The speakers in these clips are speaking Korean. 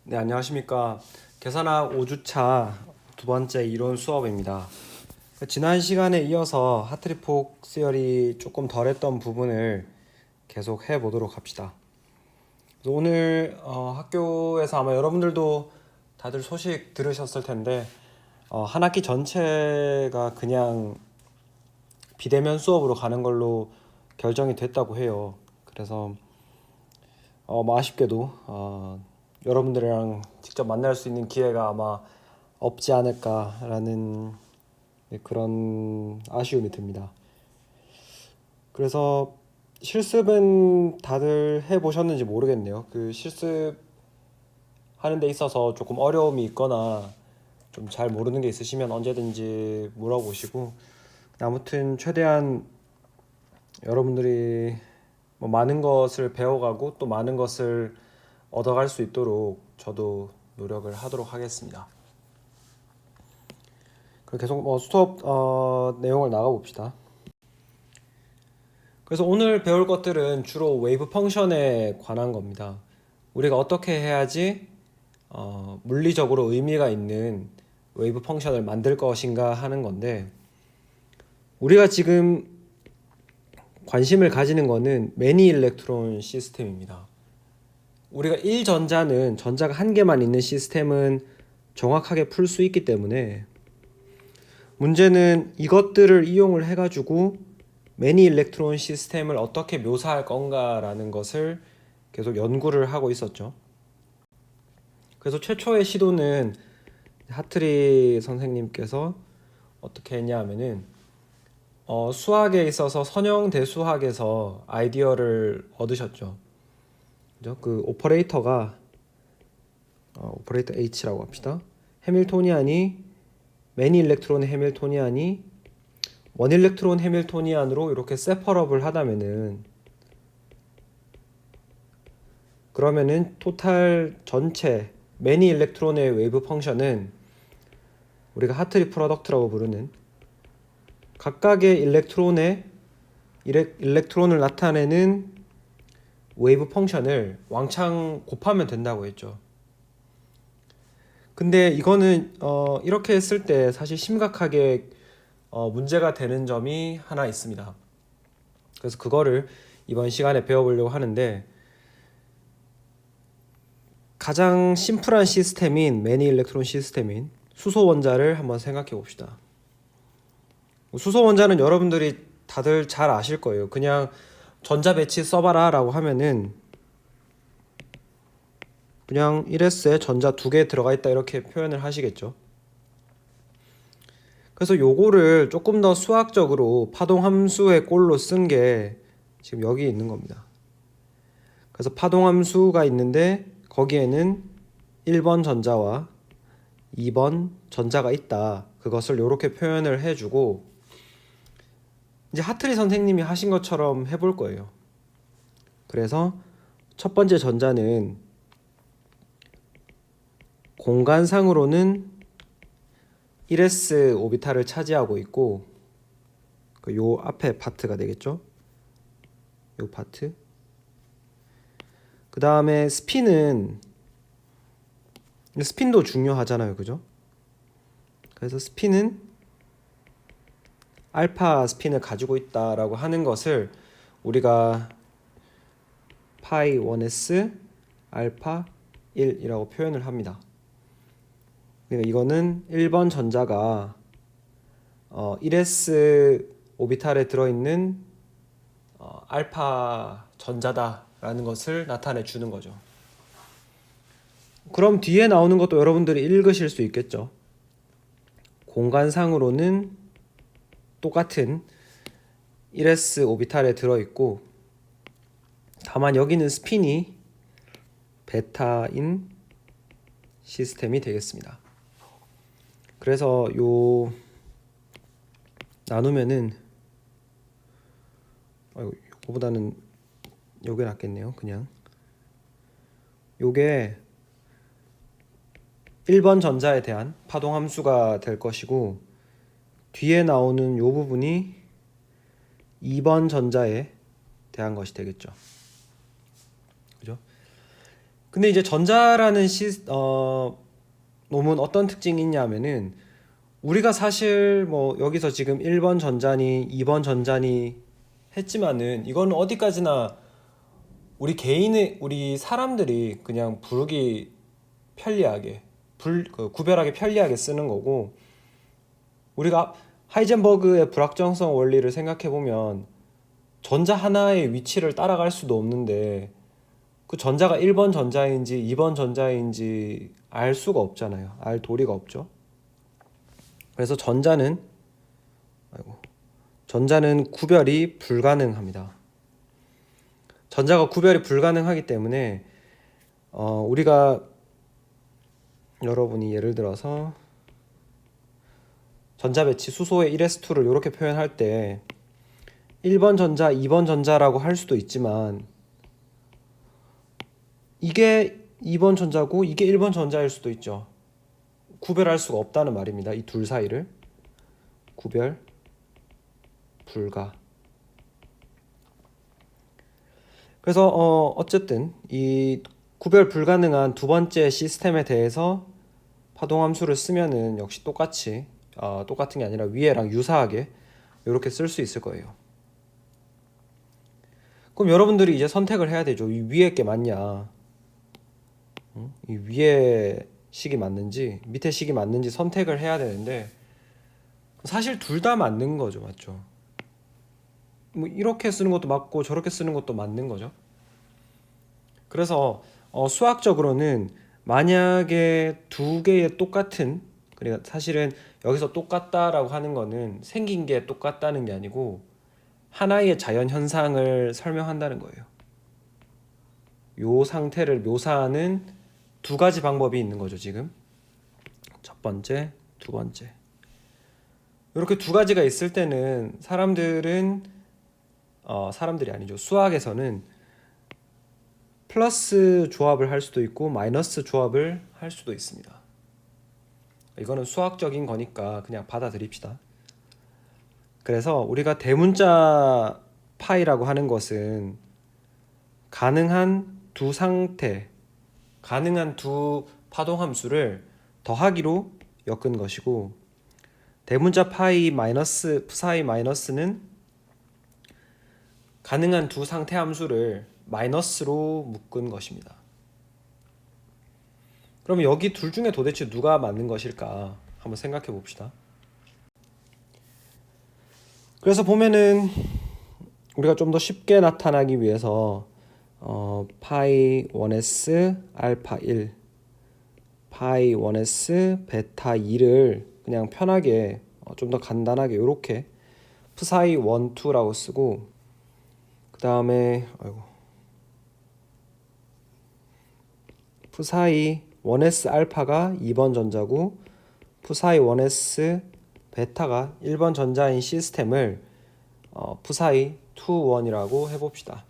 네, 안녕하십니까. 계산학 5주차 두 번째 이론 수업입니다. 지난 시간에 이어서 하트리폭 시열이 조금 덜했던 부분을 계속 해보도록 합시다. 그래서 오늘 학교에서 아마 여러분들도 다들 소식 들으셨을 텐데 한 학기 전체가 그냥 비대면 수업으로 가는 걸로 결정이 됐다고 해요. 그래서 뭐 아쉽게도 여러분들이랑 직접 만날 수 있는 기회가 아마 없지 않을까라는 그런 아쉬움이 듭니다. 그래서 실습은 다들 해보셨는지 모르겠네요. 그 실습하는 데 있어서 조금 어려움이 있거나 좀 잘 모르는 게 있으시면 언제든지 물어보시고, 아무튼 최대한 여러분들이 뭐 많은 것을 배워가고 또 많은 것을 얻어갈 수 있도록 저도 노력을 하도록 하겠습니다. 그럼 계속 수업 내용을 나가 봅시다. 그래서 오늘 배울 것들은 주로 웨이브 펑션에 관한 겁니다. 우리가 어떻게 해야지 물리적으로 의미가 있는 웨이브 펑션을 만들 것인가 하는 건데, 우리가 지금 관심을 가지는 거는 매니 일렉트론 시스템입니다. 우리가 1전자는 전자가 한 개만 있는 시스템은 정확하게 풀 수 있기 때문에, 문제는 이것들을 이용을 해가지고 매니 일렉트론 시스템을 어떻게 묘사할 건가라는 것을 계속 연구를 하고 있었죠. 그래서 최초의 시도는 하트리 선생님께서 어떻게 했냐 하면은 수학에 있어서 선형대수학에서 아이디어를 얻으셨죠. 그죠? 그 오퍼레이터가 오퍼레이터 H라고 합시다. 해밀토니안이 매니 일렉트론의 해밀토니안이 원 일렉트론 해밀토니안으로 이렇게 세퍼럽을 하다면은, 그러면은 토탈 전체 매니 일렉트론의 웨이브 펑션은 우리가 하트리 프로덕트라고 부르는 각각의 일렉트론을 나타내는 웨이브 펑션을 왕창 곱하면 된다고 했죠. 근데 이거는 이렇게 했을 때 사실 심각하게 문제가 되는 점이 하나 있습니다. 그래서 그거를 이번 시간에 배워보려고 하는데, 가장 심플한 시스템인 매니 일렉트론 시스템인 수소 원자를 한번 생각해 봅시다. 수소 원자는 여러분들이 다들 잘 아실 거예요. 그냥 전자 배치 써봐라 라고 하면은 그냥 1s에 전자 2개 들어가 있다 이렇게 표현을 하시겠죠. 그래서 요거를 조금 더 수학적으로 파동 함수의 꼴로 쓴 게 지금 여기 있는 겁니다. 그래서 파동 함수가 있는데 거기에는 1번 전자와 2번 전자가 있다. 그것을 이렇게 표현을 해주고, 이제 하트리 선생님이 하신 것처럼 해볼 거예요. 그래서 첫 번째 전자는 공간상으로는 1s 오비탈을 차지하고 있고, 요 앞에 파트가 되겠죠. 요 파트. 그 다음에 스핀도 중요하잖아요, 그죠? 그래서 스핀은 알파 스핀을 가지고 있다라고 하는 것을 우리가 파이 1s 알파 1이라고 표현을 합니다. 그러니까 이거는 1번 전자가 1s 오비탈에 들어있는 알파 전자다라는 것을 나타내 주는 거죠. 그럼 뒤에 나오는 것도 여러분들이 읽으실 수 있겠죠. 공간상으로는 똑같은 1s 오비탈에 들어있고, 다만 여기는 스핀이 베타인 시스템이 되겠습니다. 그래서 요 나누면은 요거보다는 요게 낫겠네요. 그냥 요게 1번 전자에 대한 파동 함수가 될 것이고, 뒤에 나오는 요 부분이 2번 전자에 대한 것이 되겠죠. 그죠? 근데 이제 전자라는 놈은 어떤 특징이 있냐면은 우리가 사실 뭐 여기서 지금 1번 전자니 2번 전자니 했지만은 이건 어디까지나 우리 사람들이 그냥 부르기 편리하게 구별하기 편리하게 쓰는 거고, 우리가 하이젠버그의 불확정성 원리를 생각해 보면 전자 하나의 위치를 따라갈 수도 없는데 그 전자가 1번 전자인지 2번 전자인지 알 수가 없잖아요. 알 도리가 없죠. 그래서 전자는 구별이 불가능합니다. 전자가 구별이 불가능하기 때문에 우리가 여러분이 예를 들어서 전자배치 수소의 1s2를 이렇게 표현할 때 1번 전자, 2번 전자라고 할 수도 있지만 이게 2번 전자고 이게 1번 전자일 수도 있죠. 구별할 수가 없다는 말입니다. 이 둘 사이를 구별 불가. 그래서 어쨌든 이 구별 불가능한 두 번째 시스템에 대해서 파동함수를 쓰면은 역시 똑같은 게 아니라 위에랑 유사하게 이렇게 쓸 수 있을 거예요. 그럼 여러분들이 이제 선택을 해야 되죠. 이 위에 게 맞냐, 이 위에 식이 맞는지 밑에 식이 맞는지 선택을 해야 되는데 사실 둘 다 맞는 거죠. 맞죠? 뭐 이렇게 쓰는 것도 맞고 저렇게 쓰는 것도 맞는 거죠. 그래서 수학적으로는 만약에 두 개의 똑같은, 그러니까 사실은 여기서 똑같다라고 하는 거는 생긴 게 똑같다는 게 아니고 하나의 자연 현상을 설명한다는 거예요. 요 상태를 묘사하는 두 가지 방법이 있는 거죠. 지금 첫 번째, 두 번째, 이렇게 두 가지가 있을 때는 사람들이 아니죠. 수학에서는 플러스 조합을 할 수도 있고 마이너스 조합을 할 수도 있습니다. 이거는 수학적인 거니까 그냥 받아들입시다. 그래서 우리가 대문자 파이라고 하는 것은 가능한 두 상태, 가능한 두 파동함수를 더하기로 엮은 것이고, 대문자 파이 마이너스 psi 마이너스는 가능한 두 상태 함수를 마이너스로 묶은 것입니다. 그럼 여기 둘 중에 도대체 누가 맞는 것일까 한번 생각해 봅시다. 그래서 보면은 우리가 좀 더 쉽게 나타나기 위해서 파이 1s 알파 1, 파이 1s 베타 2를 그냥 편하게 좀 더 간단하게 이렇게 psi 1, 2라고 쓰고, 그 다음에 psi 1s 알파가 2번 전자고 psi 1s 베타가 1번 전자인 시스템을 psi 2, 1이라고 해봅시다.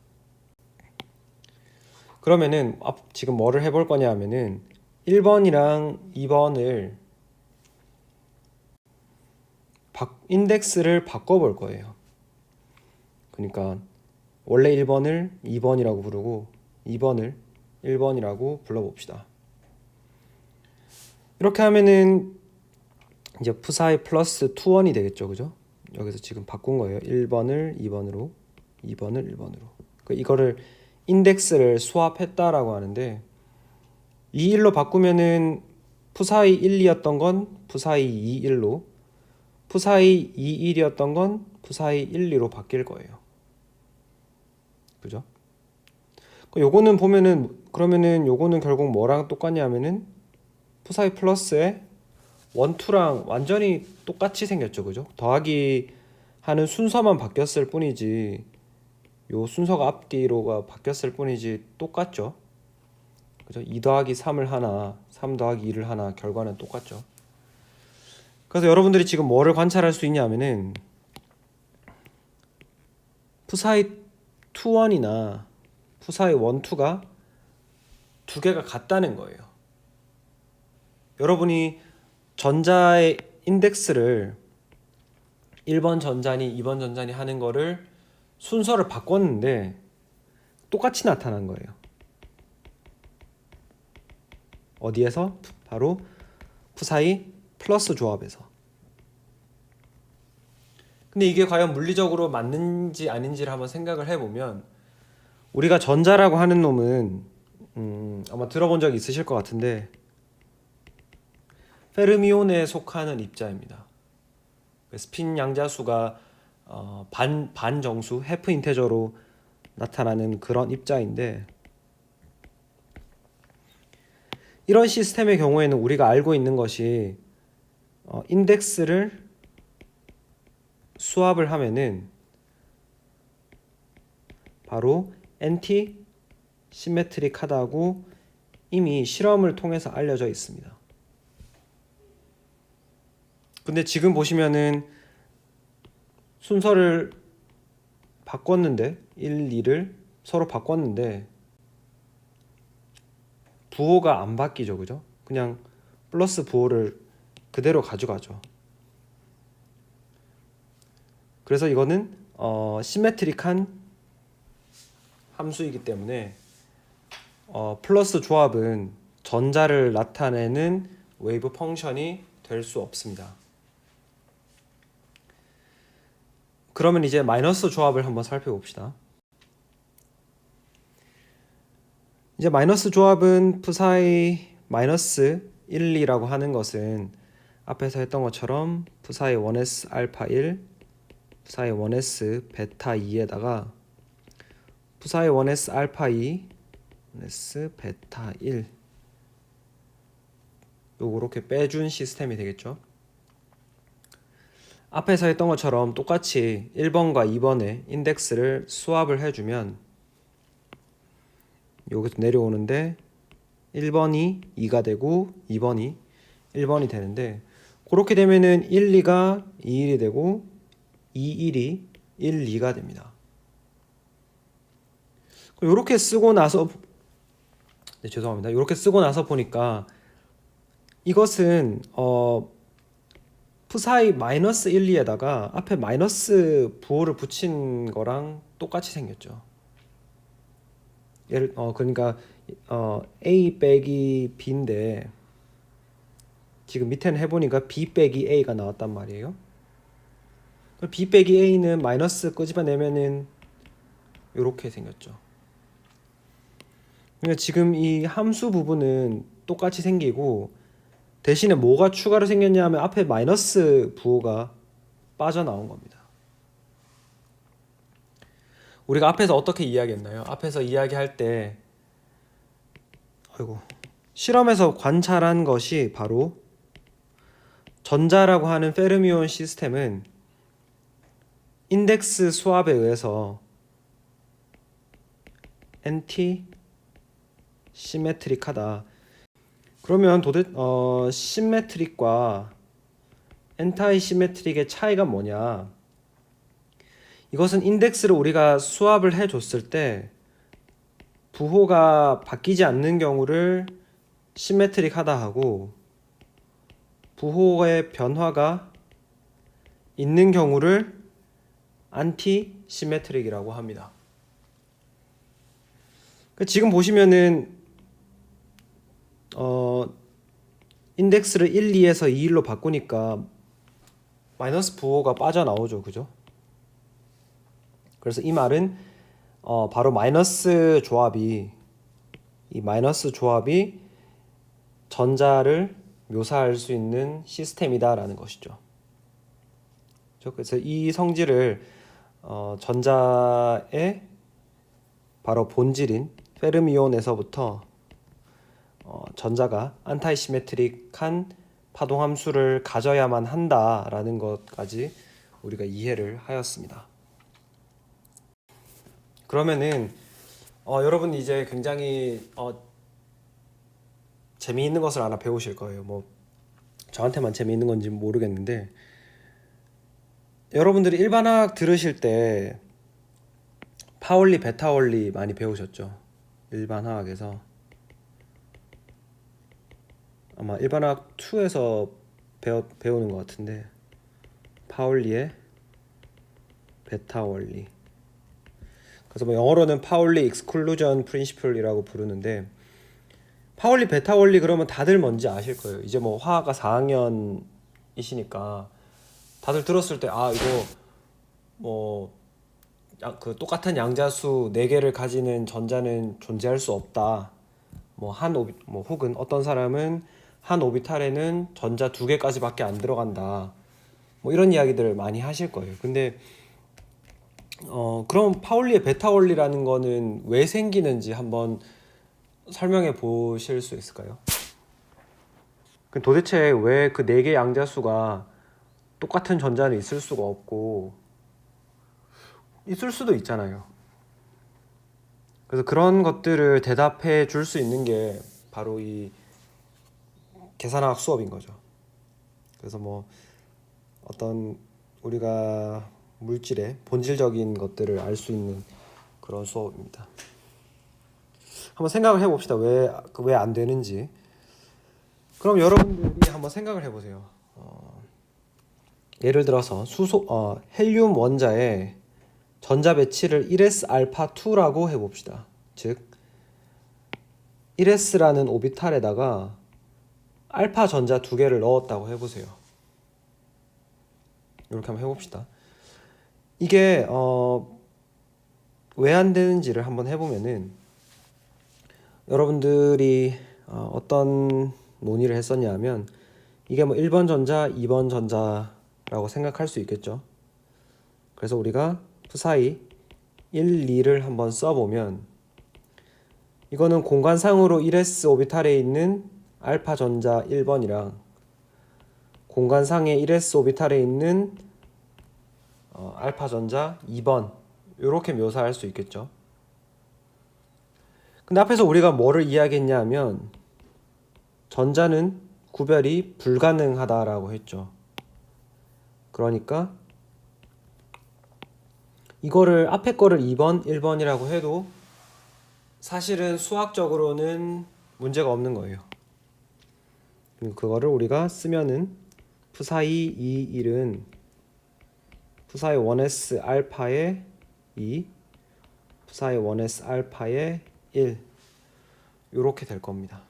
그러면은 지금 뭐를 해볼 거냐 하면은 1번이랑 2번을 인덱스를 바꿔볼 거예요. 그러니까 원래 1번을 2번이라고 부르고 2번을 1번이라고 불러봅시다. 이렇게 하면은 이제 psi 플러스 2, 1이 되겠죠. 그죠? 여기서 지금 바꾼 거예요. 1번을 2번으로 2번을 1번으로. 이거를 인덱스를 스왑했다라고 하는데, 이 1로 바꾸면은 psi 1, 2였던 건 psi 2, 1로, psi 2, 1이었던 건 psi 1, 2로 바뀔 거예요. 그죠? 요거는 보면은 그러면은 요거는 결국 뭐랑 똑같냐면은 psi 플러스에 1, 2랑 완전히 똑같이 생겼죠. 그죠? 더하기 하는 순서만 바뀌었을 뿐이지, 요 순서가 앞뒤로가 바뀌었을 뿐이지 똑같죠. 그죠? 2 더하기 3을 하나, 3 더하기 2를 하나, 결과는 똑같죠. 그래서 여러분들이 지금 뭐를 관찰할 수 있냐면은 psi 2, 1이나 psi 1, 2가 두 개가 같다는 거예요. 여러분이 전자의 인덱스를 1번 전자니 2번 전자니 하는 거를 순서를 바꿨는데 똑같이 나타난 거예요. 어디에서? 바로 푸사이 플러스 조합에서. 근데 이게 과연 물리적으로 맞는지 아닌지를 한번 생각을 해보면, 우리가 전자라고 하는 놈은 아마 들어본 적 있으실 것 같은데 페르미온에 속하는 입자입니다. 스핀 양자수가 반정수 해프 인테저로 나타나는 그런 입자인데, 이런 시스템의 경우에는 우리가 알고 있는 것이 인덱스를 수합을 하면은 바로 엔티 시메트릭하다고 이미 실험을 통해서 알려져 있습니다. 근데 지금 보시면은 순서를 바꿨는데 1, 2를 서로 바꿨는데 부호가 안 바뀌죠, 그죠? 그냥 플러스 부호를 그대로 가져가죠. 그래서 이거는 시메트릭한 함수이기 때문에 플러스 조합은 전자를 나타내는 웨이브 펑션이 될 수 없습니다. 그러면 이제 마이너스 조합을 한번 살펴봅시다. 이제 마이너스 조합은 푸사이 마이너스 1, 2라고 하는 것은 앞에서 했던 것처럼 푸사이 1s 알파 1, 푸사이 1s 베타 2에다가 푸사이 1s 알파 2, 1s 베타 1 요렇게 빼준 시스템이 되겠죠. 앞에서 했던 것처럼 똑같이 1번과 2번의 인덱스를 수합을 해주면 여기서 내려오는데 1번이 2가 되고 2번이 1번이 되는데, 그렇게 되면은 1, 2가 2, 1이 되고 2, 1이 1, 2가 됩니다. 이렇게 쓰고 나서 죄송합니다. 이렇게 쓰고 나서 보니까 이것은 푸사이 마이너스 1, 2에다가 앞에 마이너스 부호를 붙인 거랑 똑같이 생겼죠. 그러니까 A 빼기 B인데 지금 밑에는 해보니까 B 빼기 A가 나왔단 말이에요. B 빼기 A는 마이너스 끄집어내면은 이렇게 생겼죠. 그러니까 지금 이 함수 부분은 똑같이 생기고, 대신에 뭐가 추가로 생겼냐 하면 앞에 마이너스 부호가 빠져나온 겁니다. 우리가 앞에서 어떻게 이야기했나요? 앞에서 이야기할 때 실험에서 관찰한 것이 바로 전자라고 하는 페르미온 시스템은 인덱스 수합에 의해서 엔티 시메트릭하다. 그러면 시메트릭과 엔타이 시메트릭의 차이가 뭐냐? 이것은 인덱스를 우리가 수합을 해줬을 때 부호가 바뀌지 않는 경우를 시메트릭하다 하고, 부호의 변화가 있는 경우를 안티 시메트릭이라고 합니다. 지금 보시면은 인덱스를 1, 2에서 2, 1로 바꾸니까 마이너스 부호가 빠져나오죠, 그죠? 그래서 이 말은 바로 이 마이너스 조합이 전자를 묘사할 수 있는 시스템이다라는 것이죠. 그래서 이 성질을 전자의 바로 본질인 페르미온에서부터 전자가 안타이 시메트릭한 파동함수를 가져야만 한다라는 것까지 우리가 이해를 하였습니다. 그러면은 여러분 이제 굉장히 재미있는 것을 하나 배우실 거예요. 뭐 저한테만 재미있는 건지 모르겠는데, 여러분들이 일반화학 들으실 때 파울리, 베타원리 많이 배우셨죠? 일반화학에서 아마 일반화학 2에서 배우는 것 같은데, 파울리의 베타원리. 그래서 뭐 영어로는 파울리 익스클루전 프린시플이라고 부르는데, 파울리 베타 원리 그러면 다들 뭔지 아실 거예요. 이제 뭐 화학과 4학년이시니까 다들 들었을 때 아 이거 뭐 그 똑같은 양자수 4개를 가지는 전자는 존재할 수 없다. 뭐 혹은 어떤 사람은 한 오비탈에는 전자 2개까지밖에 안 들어간다. 뭐 이런 이야기들을 많이 하실 거예요. 근데 그럼 파울리의 베타 원리라는 거는 왜 생기는지 한번 설명해 보실 수 있을까요? 도대체 왜 그 4개 양자수가 똑같은 전자는 있을 수가 없고 있을 수도 있잖아요. 그래서 그런 것들을 대답해 줄 수 있는 게 바로 이 계산학 수업인 거죠. 그래서 뭐 어떤 우리가 물질의 본질적인 것들을 알 수 있는 그런 수업입니다. 한번 생각을 해봅시다. 왜 안 되는지. 그럼 여러분들이 한번 생각을 해보세요. 예를 들어서 헬륨 원자의 전자 배치를 1s 알파 2라고 해봅시다. 즉 1s라는 오비탈에다가 알파 전자 2개를 넣었다고 해보세요. 이렇게 한번 해봅시다. 이게 왜 안 되는지를 한번 해보면은 여러분들이 어떤 논의를 했었냐면 이게 뭐 1번 전자, 2번 전자라고 생각할 수 있겠죠. 그래서 우리가 푸사이 1, 2를 한번 써보면 이거는 공간상으로 1s 오비탈에 있는 알파 전자 1번이랑 공간상의 1s 오비탈에 있는 알파 전자 2번 이렇게 묘사할 수 있겠죠. 근데 앞에서 우리가 뭐를 이야기했냐 하면 전자는 구별이 불가능하다라고 했죠. 그러니까 이거를 앞에 거를 2번, 1번이라고 해도 사실은 수학적으로는 문제가 없는 거예요. 그거를 우리가 쓰면은 푸사이 2, 1은 푸사이 1s 알파의 2, 푸사이 1s 알파의 1 이렇게 될 겁니다.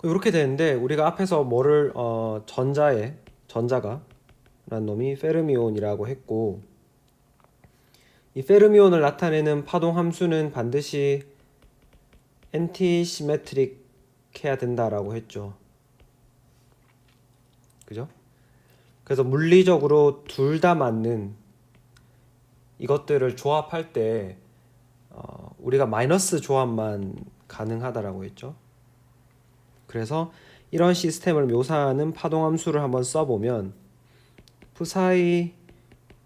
이렇게 되는데 우리가 앞에서 뭐를 전자가 라는 놈이 페르미온이라고 했고 이 페르미온을 나타내는 파동 함수는 반드시 엔티시메트릭 해야 된다라고 했죠. 그죠? 그래서 물리적으로 둘 다 맞는 이것들을 조합할 때 우리가 마이너스 조합만 가능하다라고 했죠. 그래서 이런 시스템을 묘사하는 파동 함수를 한번 써보면 푸사이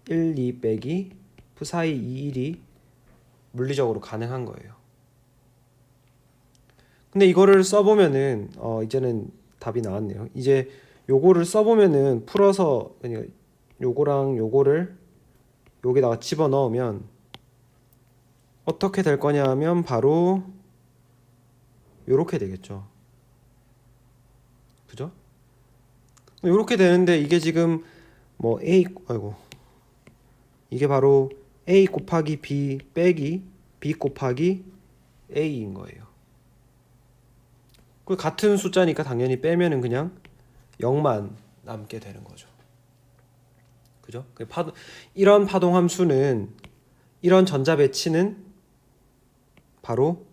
1, 2 빼기 푸사이 2, 1이 물리적으로 가능한 거예요. 근데 이거를 써보면은 이제는 답이 나왔네요. 이제 요거를 써보면은 풀어서 그냥 요거랑 요거를 여기다가 집어넣으면 어떻게 될 거냐 하면 바로 요렇게 되겠죠. 그죠? 요렇게 되는데 이게 지금 뭐 이게 바로 A 곱하기 B 빼기 B 곱하기 A인 거예요. 그 같은 숫자니까 당연히 빼면은 그냥 0만 남게 되는 거죠. 그죠? 이런 파동 함수는 이런 전자 배치는 바로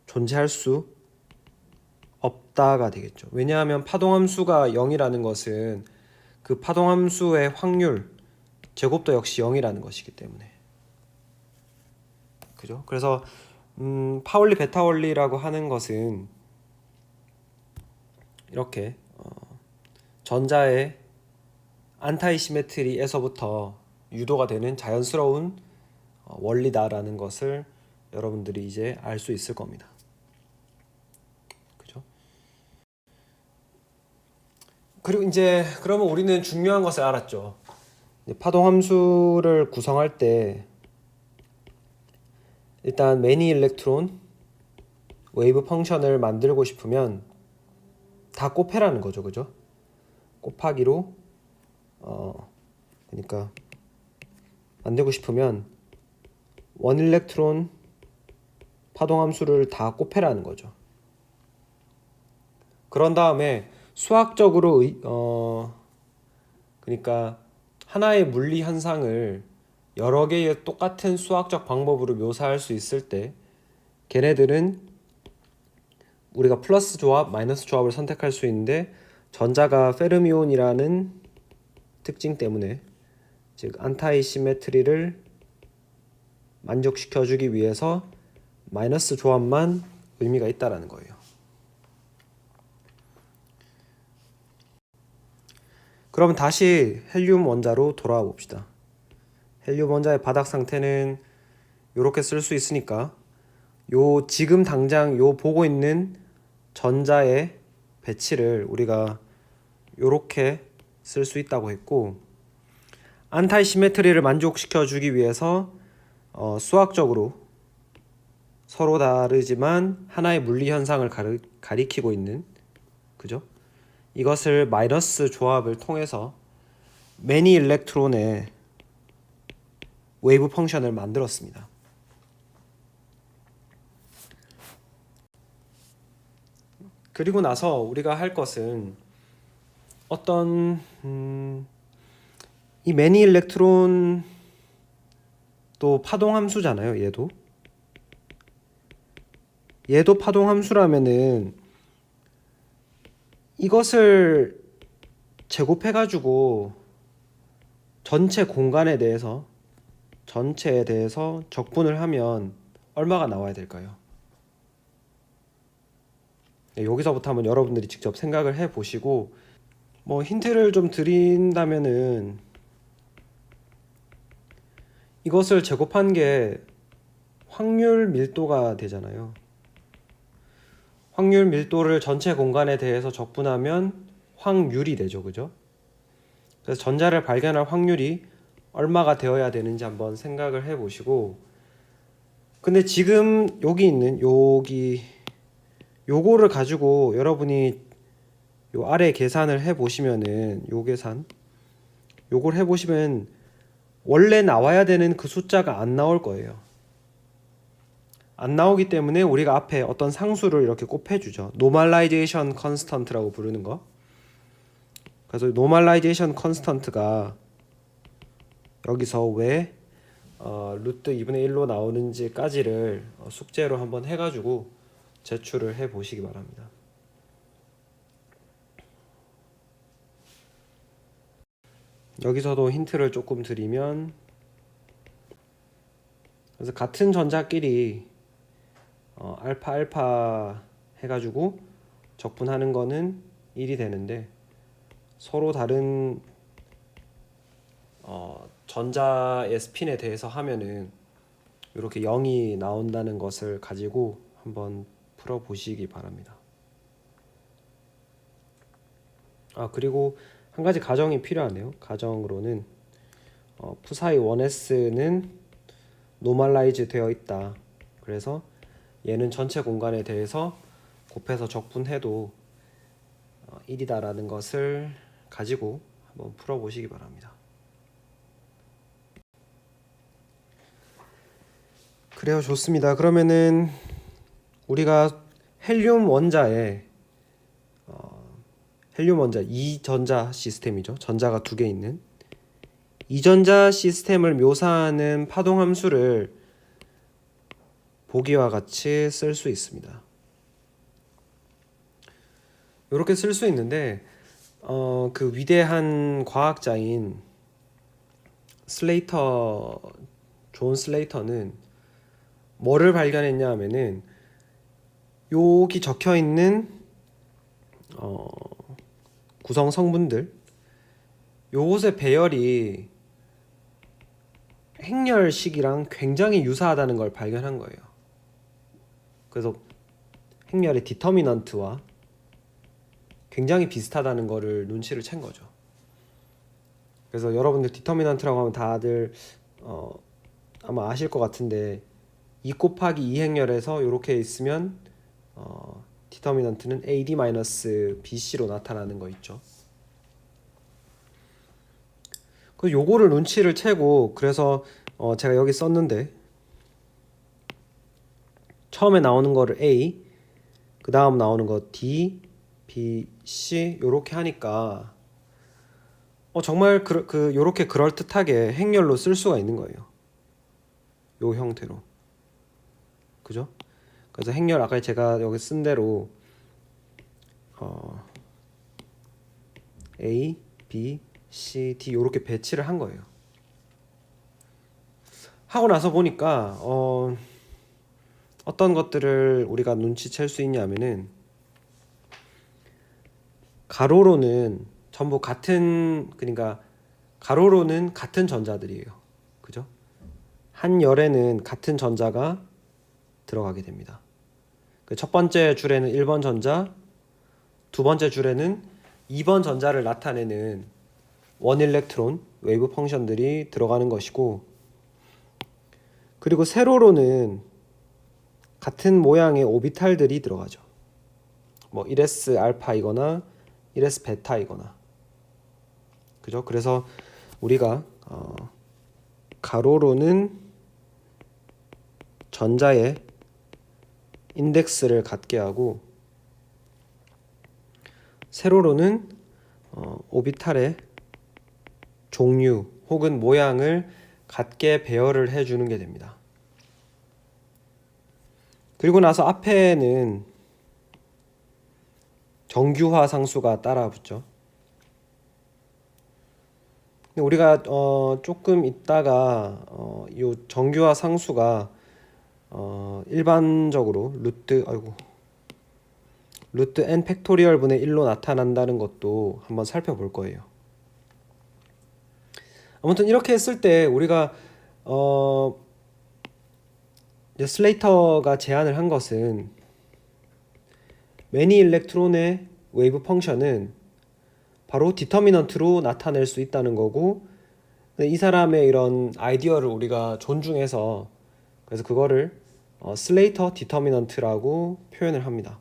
존재할 수 없다가 되겠죠. 왜냐하면 파동 함수가 0이라는 것은 그 파동 함수의 확률 제곱도 역시 0이라는 것이기 때문에. 그죠? 그래서 파울리 베타 원리라고 하는 것은 이렇게 전자의 안타이 시메트리에서부터 유도가 되는 자연스러운 원리다라는 것을 여러분들이 이제 알 수 있을 겁니다. 그죠? 그리고 이제 그러면 우리는 중요한 것을 알았죠. 파동 함수를 구성할 때 일단 매니 일렉트론 웨이브 펑션을 만들고 싶으면 다 곱해라는 거죠. 그죠? 곱하기로 그러니까 만들고 싶으면 원 일렉트론 파동 함수를 다 곱해라는 거죠. 그런 다음에 수학적으로 그러니까 하나의 물리 현상을 여러 개의 똑같은 수학적 방법으로 묘사할 수 있을 때 걔네들은 우리가 플러스 조합, 마이너스 조합을 선택할 수 있는데 전자가 페르미온이라는 특징 때문에 즉 안타이 시메트리를 만족시켜주기 위해서 마이너스 조합만 의미가 있다라는 거예요. 그럼 다시 헬륨 원자로 돌아와 봅시다. 헬륨 원자의 바닥 상태는 이렇게 쓸 수 있으니까 요 지금 당장 요 보고 있는 전자의 배치를 우리가 요렇게 쓸 수 있다고 했고, 안타이 시메트리를 만족시켜 주기 위해서 수학적으로 서로 다르지만 하나의 물리 현상을 가리키고 있는, 그죠? 이것을 마이너스 조합을 통해서 매니 일렉트론의 웨이브 펑션을 만들었습니다. 그리고 나서 우리가 할 것은 어떤 이 매니 일렉트론 또 파동 함수잖아요. 얘도 파동 함수라면은 이것을 제곱해 가지고 전체에 대해서 적분을 하면 얼마가 나와야 될까요? 여기서부터 한번 여러분들이 직접 생각을 해 보시고, 뭐 힌트를 좀 드린다면은 이것을 제곱한 게 확률 밀도가 되잖아요. 확률 밀도를 전체 공간에 대해서 적분하면 확률이 되죠, 그죠? 그래서 전자를 발견할 확률이 얼마가 되어야 되는지 한번 생각을 해 보시고, 근데 지금 여기 있는 요거를 가지고 여러분이 요 아래 계산을 해 보시면은 요걸 해 보시면 원래 나와야 되는 그 숫자가 안 나올 거예요. 안 나오기 때문에 우리가 앞에 어떤 상수를 이렇게 곱해주죠. 노멀라이제이션 컨스턴트라고 부르는 거. 그래서 노멀라이제이션 컨스턴트가 여기서 왜 루트 2분의 1로 나오는지까지를 숙제로 한번 해가지고 제출을 해 보시기 바랍니다. 여기서도 힌트를 조금 드리면, 그래서 같은 전자끼리 알파 해가지고 적분하는 거는 1이 되는데, 서로 다른 전자의 스핀에 대해서 하면은 이렇게 0이 나온다는 것을 가지고 한번 풀어 보시기 바랍니다. 그리고 한 가지 가정이 필요하네요. 가정으로는 푸사이 1s는 노멀라이즈 되어 있다. 그래서 얘는 전체 공간에 대해서 곱해서 적분해도 1이다라는 것을 가지고 한번 풀어보시기 바랍니다. 그래요, 좋습니다. 그러면은 우리가 헬륨 원자 2전자 시스템이죠. 전자가 두 개 있는 2전자 시스템을 묘사하는 파동 함수를 보기와 같이 쓸 수 있습니다. 이렇게 쓸 수 있는데 그 위대한 과학자인 존 슬레이터는 뭐를 발견했냐 하면은 여기 적혀 있는 구성 성분들, 요것의 배열이 행렬식이랑 굉장히 유사하다는 걸 발견한 거예요. 그래서 행렬의 디터미넌트와 굉장히 비슷하다는 거를 눈치를 챈 거죠. 그래서 여러분들 디터미넌트라고 하면 다들 아마 아실 것 같은데 2 곱하기 2 행렬에서 이렇게 있으면 디터미넌트는 AD-BC로 나타나는 거 있죠. 그 요거를 눈치를 채고, 그래서 제가 여기 썼는데 처음에 나오는 거를 A, 그 다음 나오는 거 D, B, C 요렇게 하니까 정말 요렇게 그럴듯하게 행렬로 쓸 수가 있는 거예요. 요 형태로. 그죠? 그래서 행렬 아까 제가 여기 쓴 대로 A, B, C, D 요렇게 배치를 한 거예요. 하고 나서 보니까 어떤 것들을 우리가 눈치챌 수 있냐면은 가로로는 전부 그러니까 가로로는 같은 전자들이에요. 그죠? 한 열에는 같은 전자가 들어가게 됩니다. 그 첫 번째 줄에는 1번 전자, 두 번째 줄에는 2번 전자를 나타내는 원 일렉트론 웨이브 펑션들이 들어가는 것이고, 그리고 세로로는 같은 모양의 오비탈들이 들어가죠. 뭐 1s 알파이거나 1s 베타이거나. 그죠? 그래서 우리가 가로로는 전자의 인덱스를 갖게 하고, 세로로는 오비탈의 종류 혹은 모양을 같게 배열을 해주는 게 됩니다. 그리고 나서 앞에는 정규화 상수가 따라 붙죠. 우리가 조금 있다가 이 정규화 상수가 일반적으로 루트 n 팩토리얼 분의 1로 나타난다는 것도 한번 살펴볼 거예요. 아무튼 이렇게 했을 때 우리가 이제 슬레이터가 제안을 한 것은 매니 일렉트론의 웨이브 펑션은 바로 디터미넌트로 나타낼 수 있다는 거고, 이 사람의 이런 아이디어를 우리가 존중해서 그래서 그거를 슬레이터 디터미넌트라고 표현을 합니다.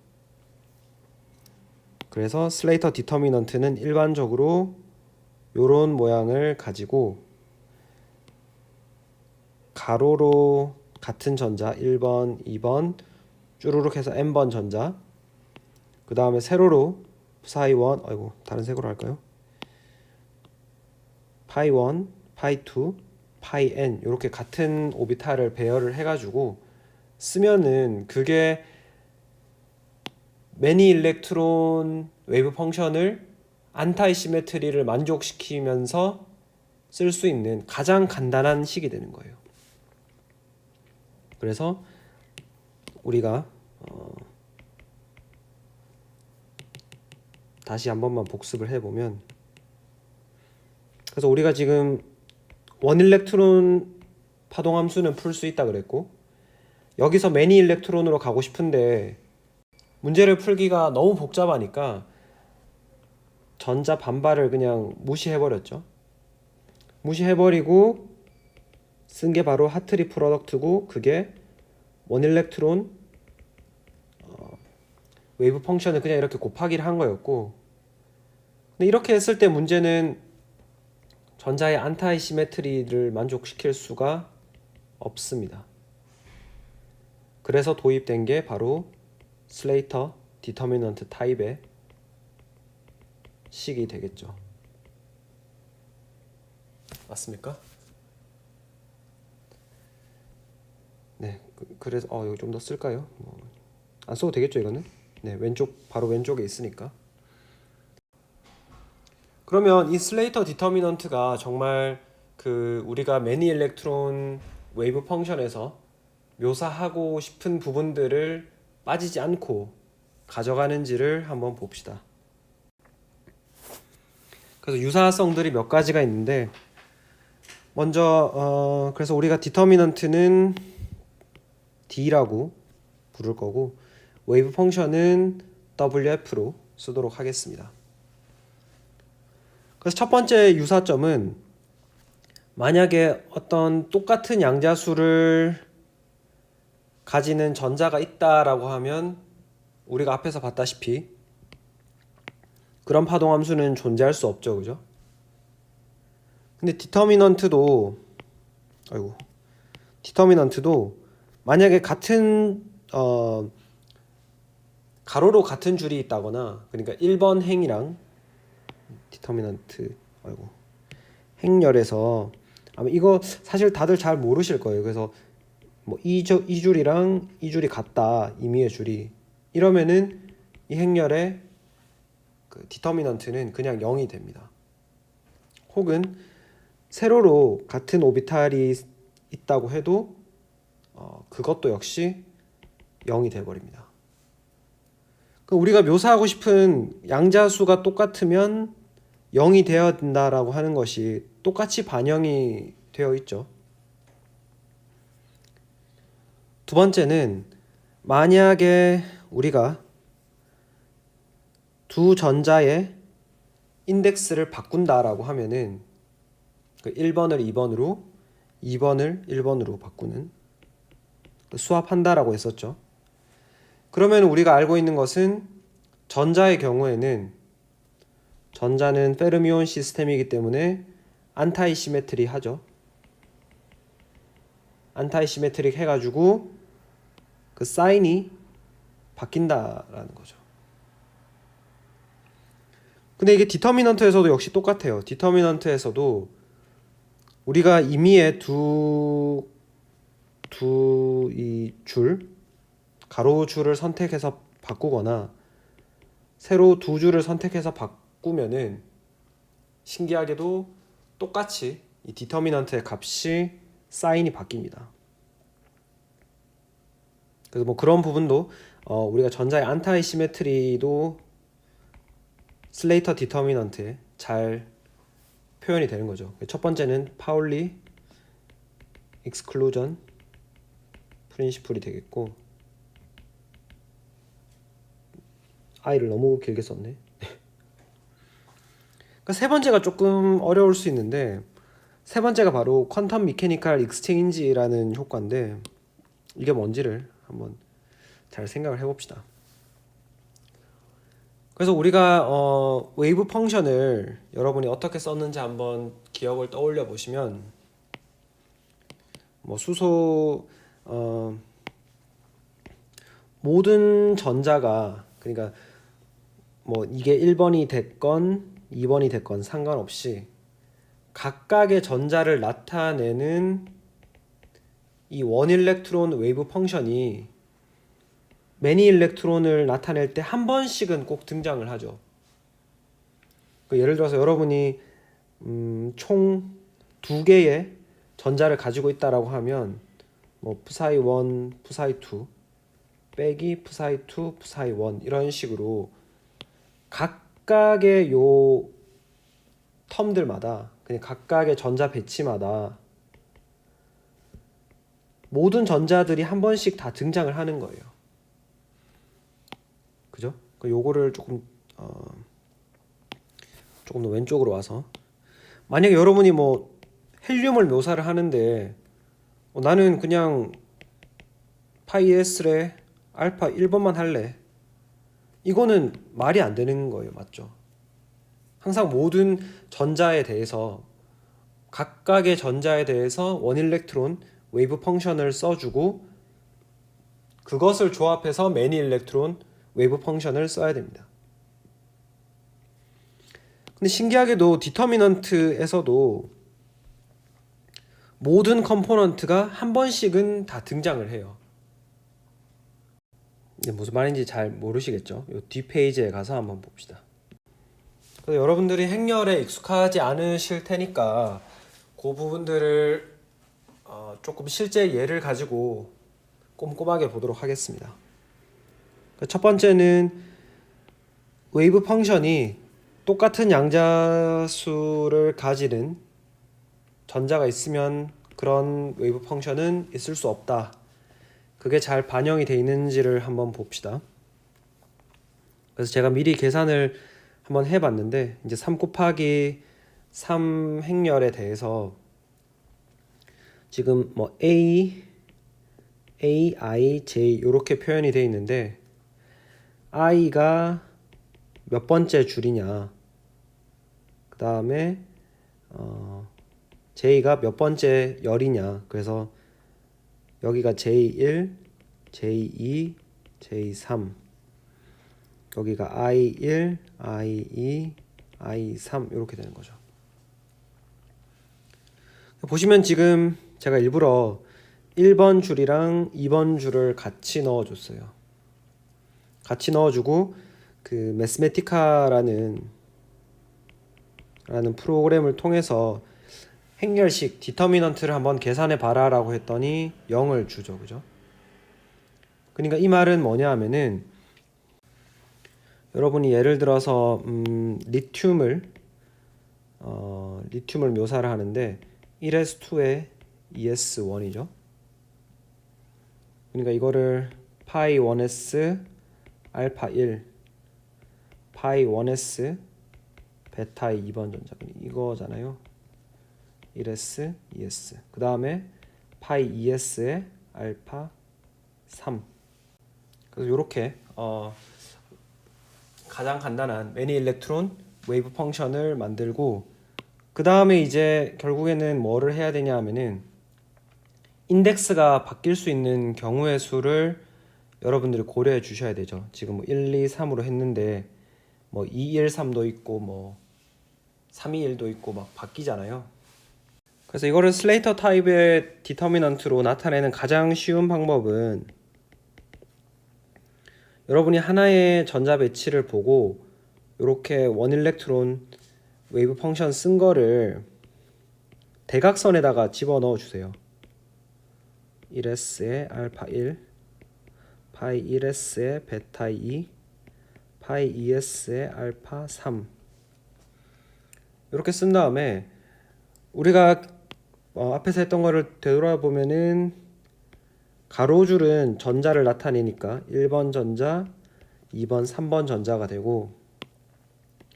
그래서 슬레이터 디터미넌트는 일반적으로 요런 모양을 가지고 가로로 같은 전자 1번, 2번 쭈루룩 해서 n번 전자, 그 다음에 세로로 파이1, 다른 색으로 할까요? 파이1, 파이2, 파이n 이렇게 같은 오비탈을 배열을 해가지고 쓰면은 그게 매니 일렉트론 웨이브 펑션을 안타이 시메트리를 만족시키면서 쓸 수 있는 가장 간단한 식이 되는 거예요. 그래서 우리가 다시 한 번만 복습을 해보면, 그래서 우리가 지금 원 일렉트론 파동함수는 풀 수 있다 그랬고, 여기서 매니 일렉트론으로 가고 싶은데 문제를 풀기가 너무 복잡하니까 전자 반발을 그냥 무시해버렸죠. 무시해버리고 쓴 게 바로 하트리 프로덕트고, 그게 원 일렉트론 웨이브 펑션을 그냥 이렇게 곱하기를 한 거였고, 근데 이렇게 했을 때 문제는 전자의 안타이 시메트리를 만족시킬 수가 없습니다. 그래서 도입된 게 바로 슬레이터 디터미넌트 타입의 식이 되겠죠. 맞습니까? 네, 그래서 이거 좀 더 쓸까요? 안 써도 되겠죠, 이거는? 네, 바로 왼쪽에 있으니까. 그러면 이 슬레이터 디터미넌트가 정말 우리가 매니 일렉트론 웨이브 펑션에서 묘사하고 싶은 부분들을 빠지지 않고 가져가는지를 한번 봅시다. 그래서 유사성들이 몇 가지가 있는데, 먼저 그래서 우리가 디터미넌트는 D라고 부를 거고, 웨이브 펑션은 WF로 쓰도록 하겠습니다. 그래서 첫 번째 유사점은, 만약에 어떤 똑같은 양자수를 가지는 전자가 있다라고 하면 우리가 앞에서 봤다시피 그런 파동함수는 존재할 수 없죠, 그죠? 근데 디터미넌트도 만약에 같은 가로로 같은 줄이 있다거나, 그러니까 1번 행이랑 디터미넌트, 아이고, 행렬에서 아마 이거 사실 다들 잘 모르실 거예요. 그래서 뭐 이 줄이랑 이 줄이 같다, 임의의 줄이, 이러면은 이 행렬의 그 디터미넌트는 그냥 0이 됩니다. 혹은 세로로 같은 오비탈이 있다고 해도 그것도 역시 0이 돼버립니다. 우리가 묘사하고 싶은 양자수가 똑같으면 0이 되어야 된다라고 하는 것이 똑같이 반영이 되어 있죠. 두 번째는 만약에 우리가 두 전자의 인덱스를 바꾼다라고 하면은 1번을 2번으로, 2번을 1번으로 바꾸는 수합한다라고 했었죠. 그러면 우리가 알고 있는 것은 전자의 경우에는 전자는 페르미온 시스템이기 때문에 안타이 시메트리 하죠. 안타이 시메트릭 해가지고 그 사인이 바뀐다라는 거죠. 근데 이게 디터미넌트에서도 역시 똑같아요. 디터미넌트에서도 우리가 임의의 이 줄, 가로줄을 선택해서 바꾸거나 세로 두 줄을 선택해서 바꾸면은 신기하게도 똑같이 이 디터미넌트의 값이 사인이 바뀝니다. 그래서 뭐 그런 부분도 우리가 전자의 안타이 시메트리도 슬레이터 디터미넌트에 잘 표현이 되는 거죠. 첫 번째는 파울리 익스클루전 프린시플이 되겠고, I를 너무 길게 썼네. 그러니까 세 번째가 조금 어려울 수 있는데, 세 번째가 바로 퀀텀 미케니컬 익스체인지라는 효과인데, 이게 뭔지를 한번 잘 생각을 해봅시다. 그래서 우리가 웨이브 펑션을 여러분이 어떻게 썼는지 한번 기억을 떠올려 보시면, 뭐 수소 모든 전자가, 그러니까 뭐 이게 1번이 됐건 2번이 됐건 상관없이 각각의 전자를 나타내는 이 원 일렉트론 웨이브 펑션이 매니 일렉트론을 나타낼 때 한 번씩은 꼭 등장을 하죠. 예를 들어서 여러분이 총 2개의 전자를 가지고 있다라고 하면 뭐 푸사이 1, 푸사이 2 빼기 푸사이 2, 푸사이 1 이런 식으로 각각의 요 텀들마다, 그냥 각각의 전자 배치마다 모든 전자들이 한 번씩 다 등장을 하는 거예요. 그죠? 요거를 조금 더 왼쪽으로 와서, 만약에 여러분이 뭐 헬륨을 묘사를 하는데 나는 그냥 파이 S래 알파 1번만 할래, 이거는 말이 안 되는 거예요. 맞죠? 항상 모든 전자에 대해서, 각각의 전자에 대해서 원 일렉트론 웨이브 펑션을 써주고 그것을 조합해서 매니 일렉트론 웨이브 펑션을 써야 됩니다. 근데 신기하게도 디터미넌트에서도 모든 컴포넌트가 한 번씩은 다 등장을 해요. 무슨 말인지 잘 모르시겠죠? 이 뒷페이지에 가서 한번 봅시다. 여러분들이 행렬에 익숙하지 않으실 테니까 그 부분들을 조금 실제 예를 가지고 꼼꼼하게 보도록 하겠습니다. 첫 번째는 웨이브 펑션이 똑같은 양자수를 가지는 전자가 있으면 그런 웨이브 펑션은 있을 수 없다. 그게 잘 반영이 되어 있는지를 한번 봅시다. 그래서 제가 미리 계산을 한번 해봤는데, 이제 3 곱하기 3 행렬에 대해서 지금 뭐 A, I, J 이렇게 표현이 되어 있는데, I가 몇 번째 줄이냐, 그 다음에 J가 몇 번째 열이냐, 그래서 여기가 J1, J2, J3 여기가 I1, I2, I3 이렇게 되는 거죠. 보시면 지금 제가 일부러 1번 줄이랑 2번 줄을 같이 넣어줬어요. 같이 넣어주고 그 매스메티카라는 프로그램을 통해서 행렬식 디터미넌트를 한번 계산해 봐라 라고 했더니 0을 주죠. 그죠? 그러니까 이 말은 뭐냐 하면은 여러분이 예를 들어서 리튬을 묘사를 하는데 1s2에 2s1이죠. 그러니까 이거를 파이 1s 알파 1 파이 1s 베타 2번 전자 이거잖아요. 1s 2s 그 다음에 파이 2s에 알파 3 그래서 이렇게 가장 간단한 매니 일렉트론 웨이브 펑션을 만들고 그 다음에 이제 결국에는 뭐를 해야 되냐 하면은 인덱스가 바뀔 수 있는 경우의 수를 여러분들이 고려해 주셔야 되죠. 지금 뭐 1, 2, 3으로 했는데 뭐 2, 1, 3도 있고 뭐 3, 2, 1도 있고 막 바뀌잖아요. 그래서 이거를 슬레이터 타입의 디터미넌트로 나타내는 가장 쉬운 방법은 여러분이 하나의 전자 배치를 보고 이렇게 원 일렉트론 웨이브 펑션 쓴 거를 대각선에다가 집어넣어 주세요. 1s에 알파 1 파이 1s에 베타 2 파이 2s에 알파 3 이렇게 쓴 다음에 우리가 앞에서 했던 거를 되돌아보면은 가로줄은 전자를 나타내니까 1번 전자, 2번, 3번 전자가 되고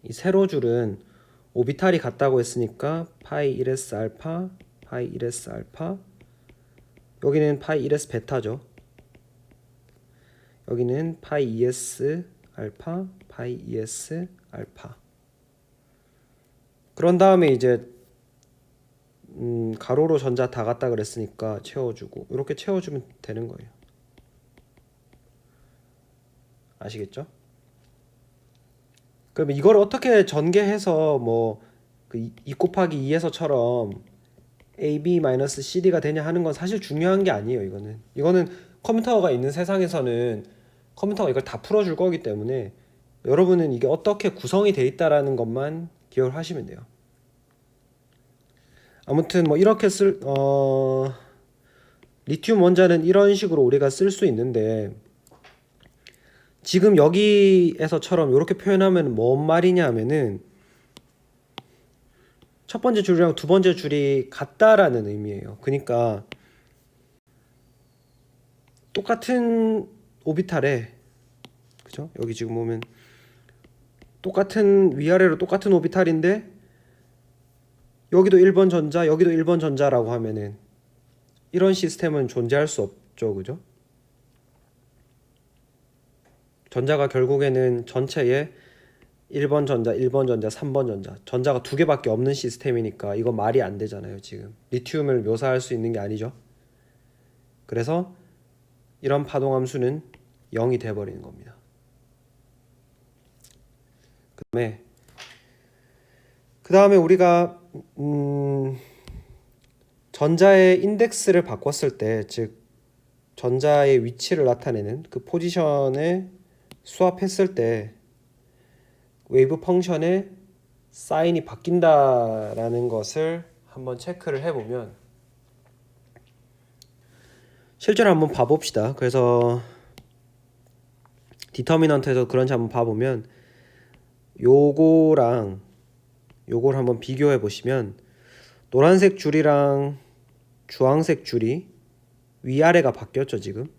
이 세로줄은 오비탈이 같다고 했으니까 파이 1s 알파, 파이 1s 알파 여기는 파이 1s 베타죠. 여기는 파이 2s 알파, 파이 2s 알파 그런 다음에 이제 가로로 전자 다 같다 그랬으니까 채워주고 이렇게 채워주면 되는 거예요. 아시겠죠? 그럼 이걸 어떻게 전개해서 뭐그 2 곱하기 2에서처럼 AB-CD가 되냐 하는 건 사실 중요한 게 아니에요. 이거는 컴퓨터가 있는 세상에서는 컴퓨터가 이걸 다 풀어줄 거기 때문에 여러분은 이게 어떻게 구성이 돼 있다라는 것만 기억을 하시면 돼요. 아무튼 뭐 이렇게 리튬 원자는 이런 식으로 우리가 쓸 수 있는데 지금 여기에서처럼 이렇게 표현하면 뭔 말이냐 하면은 첫 번째 줄이랑 두 번째 줄이 같다라는 의미예요. 그러니까 똑같은 오비탈에 그죠? 여기 지금 보면 똑같은 위아래로 똑같은 오비탈인데 여기도 1번 전자, 여기도 1번 전자라고 하면은 이런 시스템은 존재할 수 없죠. 그죠? 전자가 결국에는 전체에 1번 전자, 1번 전자, 3번 전자 전자가 두 개밖에 없는 시스템이니까 이거 말이 안 되잖아요. 지금 리튬을 묘사할 수 있는 게 아니죠. 그래서 이런 파동함수는 0이 돼버리는 겁니다. 그 다음에 우리가 전자의 인덱스를 바꿨을 때, 즉 전자의 위치를 나타내는 그 포지션에 수합했을 때 웨이브 펑션의 사인이 바뀐다라는 것을 한번 체크를 해보면 실제로 한번 봐봅시다. 그래서 디터미넌트에서 그런지 한번 봐보면 요거랑 요걸 한번 비교해 보시면 노란색 줄이랑 주황색 줄이 위아래가 바뀌었죠. 지금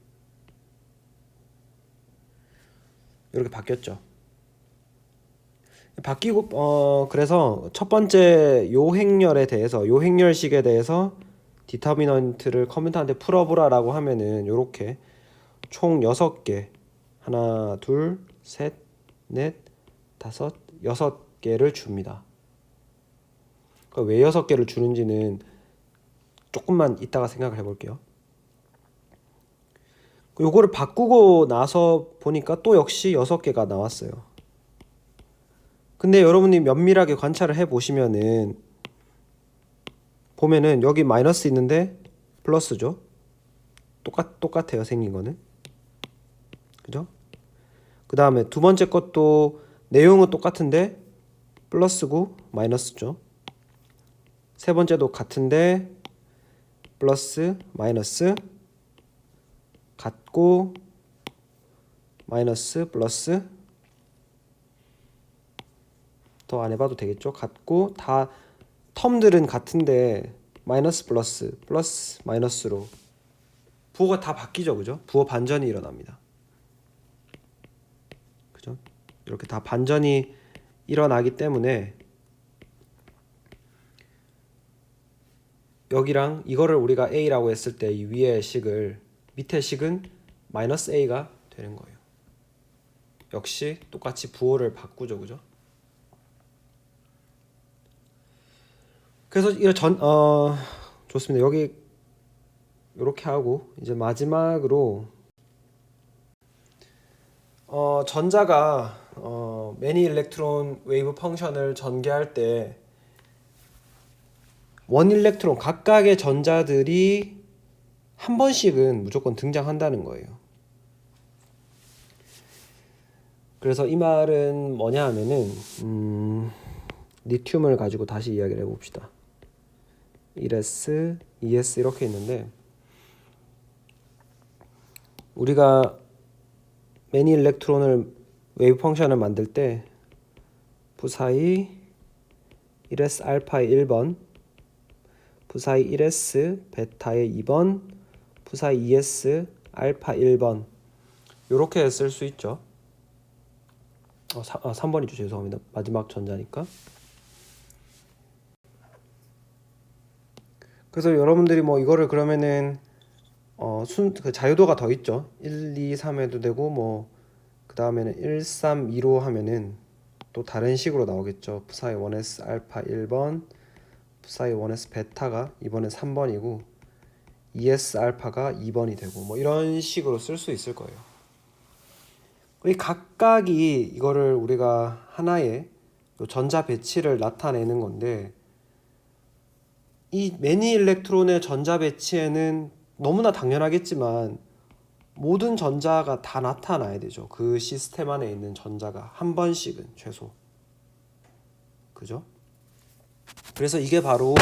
이렇게 바뀌었죠. 바뀌고 그래서 첫 번째 요 행렬에 대해서 요 행렬식에 대해서 디터미넌트를 컴퓨터한테 풀어보라라고 하면은 요렇게 총 6개 하나 둘 셋 넷 다섯 6개를 줍니다. 왜 6개를 주는지는 조금만 이따가 생각을 해볼게요. 요거를 바꾸고 나서 보니까 또 역시 6개가 나왔어요. 근데 여러분이 면밀하게 관찰을 해 보시면은 보면은 여기 마이너스 있는데 플러스죠. 똑같아요, 생긴 거는. 그죠? 그 다음에 두 번째 것도 내용은 똑같은데 플러스고 마이너스죠. 세 번째도 같은데 플러스 마이너스 같고 마이너스 플러스 더 안 해봐도 되겠죠. 같고 다 텀들은 같은데 마이너스 플러스 플러스 마이너스로 부호가 다 바뀌죠. 그죠? 부호 반전이 일어납니다. 그죠? 이렇게 다 반전이 일어나기 때문에 여기랑 이거를 우리가 A라고 했을 때 이 위의 식을 밑에 식은 마이너스 A가 되는 거예요. 역시 똑같이 부호를 바꾸죠. 그죠? 그래서 좋습니다. 여기 이렇게 하고 이제 마지막으로 전자가 매니 일렉트론 웨이브 펑션을 전개할 때 원 일렉트론 각각의 전자들이 한 번씩은 무조건 등장한다는 거예요. 그래서 이 말은 뭐냐 하면은 리튬을 가지고 다시 이야기를 해봅시다. 1s, 2s 이렇게 있는데 우리가 매니 일렉트론을 웨이브 펑션을 만들 때 부사이 1s 알파의 1번, 부사이 1s 베타의 2번, 부사이 2s 알파 1번 이렇게 쓸 수 있죠. 3번이죠. 죄송합니다. 마지막 전자니까. 그래서 여러분들이 뭐 이거를 그러면은 그 자유도가 더 있죠. 1, 2, 3 해도 되고 뭐 그 다음에는 1, 3, 2로 하면은 또 다른 식으로 나오겠죠. 부사의 1s 알파 1번, 부사의 1s 베타가 이번엔 3번이고 2s 알파가 2번이 되고 뭐 이런 식으로 쓸 수 있을 거예요. 이 각각이 이거를 우리가 하나의 전자 배치를 나타내는 건데 이 매니 일렉트론의 전자 배치에는 너무나 당연하겠지만 모든 전자가 다 나타나야 되죠. 그 시스템 안에 있는 전자가 한 번씩은 최소. 그죠? 그래서 이게 바로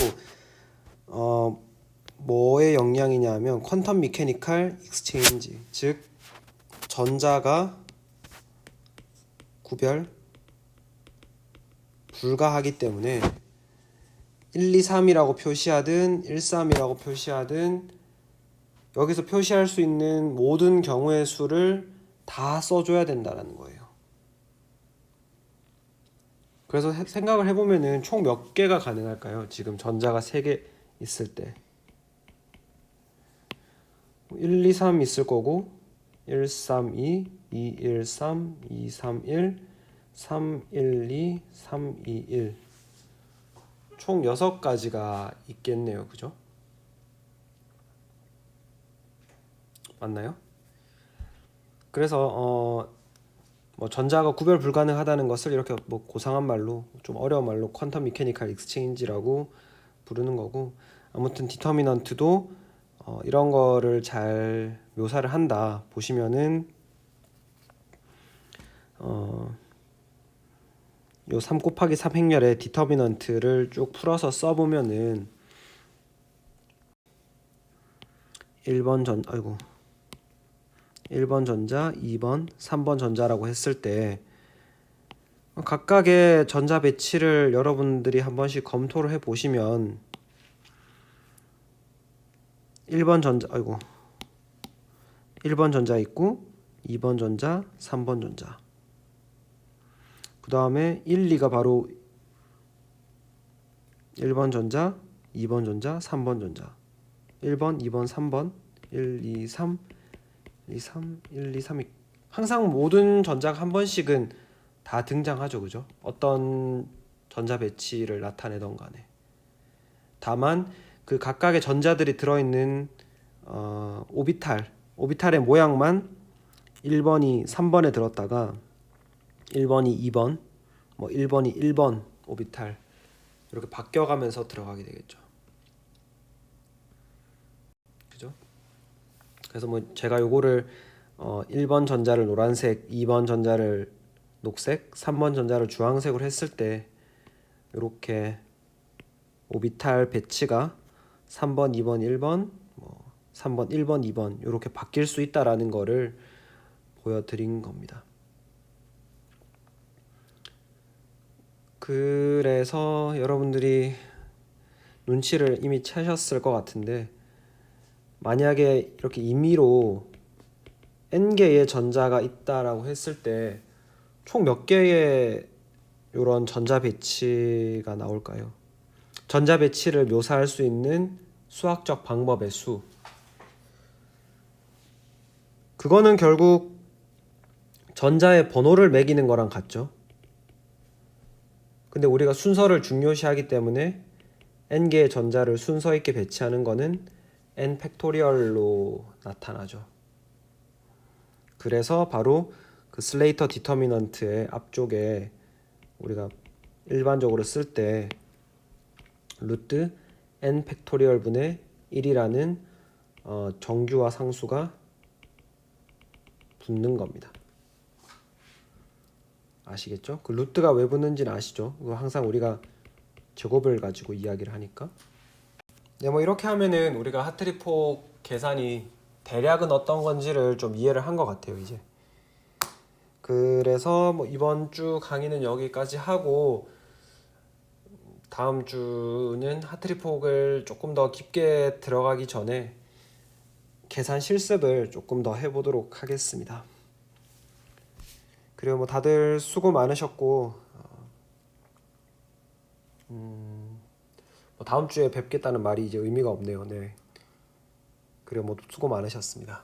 뭐의 영향이냐면 퀀텀 미케니컬 익스체인지, 즉 전자가 구별 불가하기 때문에 1, 2, 3이라고 표시하든 1, 3이라고 표시하든 여기서 표시할 수 있는 모든 경우의 수를 다 써줘야 된다는 거예요. 그래서 생각을 해보면은 총 몇 개가 가능할까요? 지금 전자가 3개 있을 때 1, 2, 3 있을 거고 1, 3, 2, 2, 1, 3, 2, 3, 1, 3, 1, 2, 3, 2, 1 총 6가지가 있겠네요. 그죠? 맞나요? 그래서 뭐 전자가 구별 불가능하다는 것을 이렇게 뭐 고상한 말로 좀 어려운 말로 퀀텀 미케니컬 익스체인지라고 부르는 거고 아무튼 디터미넌트도 이런 거를 잘 묘사를 한다 보시면은 요 3 곱하기 3 행렬의 디터미넌트를 쭉 풀어서 써보면은 1번 전자, 2번, 3번 전자라고 했을 때 각각의 전자 배치를 여러분들이 한 번씩 검토를 해 보시면 1번 전자 있고 2번 전자, 3번 전자. 그 다음에 1, 2가 바로 1번 전자, 2번 전자, 3번 전자. 1번, 2번, 3번, 1, 2, 3, 1, 2, 3, 1, 2, 3이 항상 모든 전자가 한 번씩은 다 등장하죠. 그죠? 어떤 전자 배치를 나타내던 간에. 다만 그 각각의 전자들이 들어있는 오비탈의 모양만 1번이 3번에 들었다가 1번이 2번, 뭐 1번이 1번 오비탈 이렇게 바뀌어가면서 들어가게 되겠죠. 그죠? 그래서 뭐 제가 요거를 1번 전자를 노란색, 2번 전자를 녹색, 3번 전자를 주황색으로 했을 때 이렇게 오비탈 배치가 3번, 2번, 1번, 뭐 3번, 1번, 2번 이렇게 바뀔 수 있다라는 거를 보여드린 겁니다. 그래서 여러분들이 눈치를 이미 채셨을 것 같은데 만약에 이렇게 임의로 n개의 전자가 있다라고 했을 때 총 몇 개의 이런 전자 배치가 나올까요? 전자 배치를 묘사할 수 있는 수학적 방법의 수. 그거는 결국 전자의 번호를 매기는 거랑 같죠. 근데 우리가 순서를 중요시하기 때문에 n개의 전자를 순서 있게 배치하는 거는 n 팩토리얼로 나타나죠. 그래서 바로 그 슬레이터 디터미넌트의 앞쪽에 우리가 일반적으로 쓸 때 루트 n 팩토리얼 분의 1이라는 정규와 상수가 붙는 겁니다. 아시겠죠? 그 루트가 왜 붙는지는 아시죠? 그거 항상 우리가 제곱을 가지고 이야기를 하니까. 네, 뭐 이렇게 하면은 우리가 하트리폭 계산이 대략은 어떤 건지를 좀 이해를 한 것 같아요, 이제. 그래서 뭐 이번 주 강의는 여기까지 하고 다음 주는 하트리폭을 조금 더 깊게 들어가기 전에 계산 실습을 조금 더 해보도록 하겠습니다. 그리고 뭐 다들 수고 많으셨고 뭐 다음 주에 뵙겠다는 말이 이제 의미가 없네요. 네. 그리고 뭐 수고 많으셨습니다.